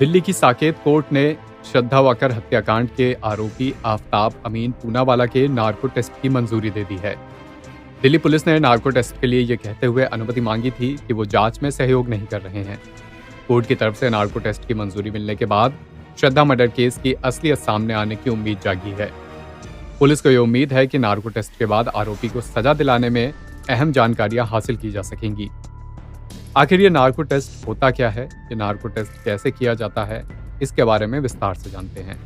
दिल्ली की साकेत कोर्ट ने श्रद्धा वाकर हत्याकांड के आरोपी आफताब अमीन पूनावाला के नार्को टेस्ट की मंजूरी दे दी है। दिल्ली पुलिस ने नार्को टेस्ट के लिए यह कहते हुए अनुमति मांगी थी कि वो जांच में सहयोग नहीं कर रहे हैं। कोर्ट की तरफ से नार्को टेस्ट की मंजूरी मिलने के बाद श्रद्धा मर्डर केस की असलियत सामने आने की उम्मीद जागी है। पुलिस को यह उम्मीद है कि नार्को टेस्ट के बाद आरोपी को सजा दिलाने में अहम जानकारियां हासिल की जा सकेंगी। आखिर ये नार्को टेस्ट होता क्या है, ये नार्को टेस्ट कैसे किया जाता है, इसके बारे में विस्तार से जानते हैं।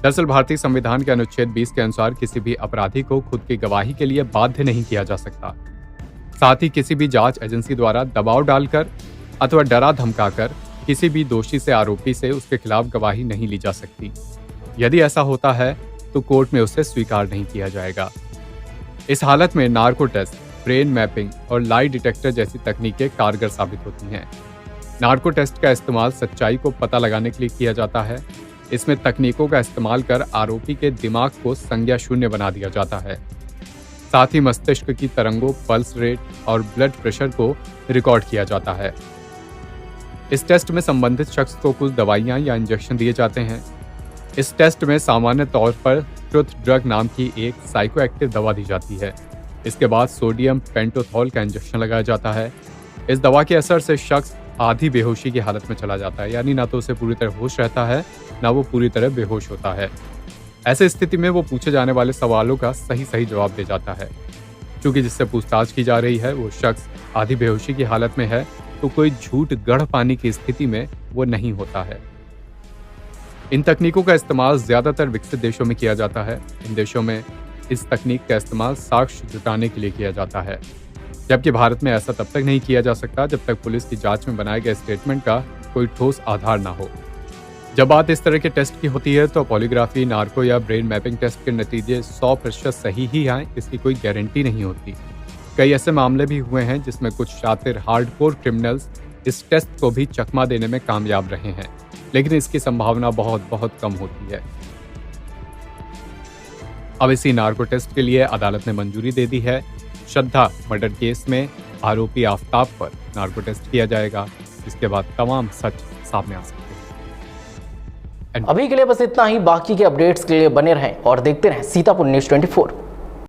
दरअसल भारतीय संविधान के अनुच्छेद 20 के अनुसार किसी भी अपराधी को खुद की गवाही के लिए बाध्य नहीं किया जा सकता। साथ ही किसी भी जांच एजेंसी द्वारा दबाव डालकर अथवा डरा धमकाकर किसी भी दोषी से आरोपी से उसके खिलाफ गवाही नहीं ली जा सकती। यदि ऐसा होता है तो कोर्ट में उसे स्वीकार नहीं किया जाएगा। इस हालत में नार्को टेस्ट, ब्रेन मैपिंग और लाई डिटेक्टर जैसी तकनीकें कारगर साबित होती हैं। नार्को टेस्ट का इस्तेमाल सच्चाई को पता लगाने के लिए किया जाता है। इसमें तकनीकों का इस्तेमाल कर आरोपी के दिमाग को संज्ञा शून्य बना दिया जाता है। साथ ही मस्तिष्क की तरंगों, पल्स रेट और ब्लड प्रेशर को रिकॉर्ड किया जाता है। इस टेस्ट में संबंधित शख्स को कुछ दवाइयां या इंजेक्शन दिए जाते हैं। इस टेस्ट में सामान्य तौर पर ट्रुथ ड्रग नाम की एक साइकोएक्टिव दवा दी जाती है। इसके बाद सोडियम पेंटोथॉल का इंजेक्शन लगाया जाता है। इस दवा के असर से शख्स आधी बेहोशी की हालत में चला जाता है, यानी ना तो उसे पूरी तरह होश रहता है, ना वो पूरी तरह बेहोश होता है। ऐसे स्थिति में वो पूछे जाने वाले सवालों का सही जवाब दे जाता है। क्योंकि जिससे पूछताछ की जा रही है वो शख्स आधी बेहोशी की हालत में है, तो कोई झूठ गढ़ पाने की स्थिति में वो नहीं होता है। इन तकनीकों का इस्तेमाल ज्यादातर विकसित देशों में किया जाता है। इन देशों में इस तकनीक का इस्तेमाल साक्ष्य जुटाने के लिए किया जाता है, जबकि भारत में ऐसा तब तक नहीं किया जा सकता जब तक पुलिस की जांच में बनाए गए स्टेटमेंट का कोई ठोस आधार ना हो। जब बात इस तरह के टेस्ट की होती है तो पॉलीग्राफी, नार्को या ब्रेन मैपिंग टेस्ट के नतीजे 100% सही ही आए, इसकी कोई गारंटी नहीं होती। कई ऐसे मामले भी हुए हैं जिसमें कुछ शातिर हार्डकोर क्रिमिनल्स इस टेस्ट को भी चकमा देने में कामयाब रहे हैं, लेकिन इसकी संभावना बहुत कम होती है। अब इसी नार्को टेस्ट के लिए अदालत ने मंजूरी दे दी है। श्रद्धा मर्डर केस में आरोपी आफताब पर नार्को टेस्ट किया जाएगा। इसके बाद तमाम सच सामने आ सकते हैं। अभी के लिए बस इतना ही। बाकी के अपडेट्स के लिए बने रहें और देखते रहें सीतापुर न्यूज़ 24।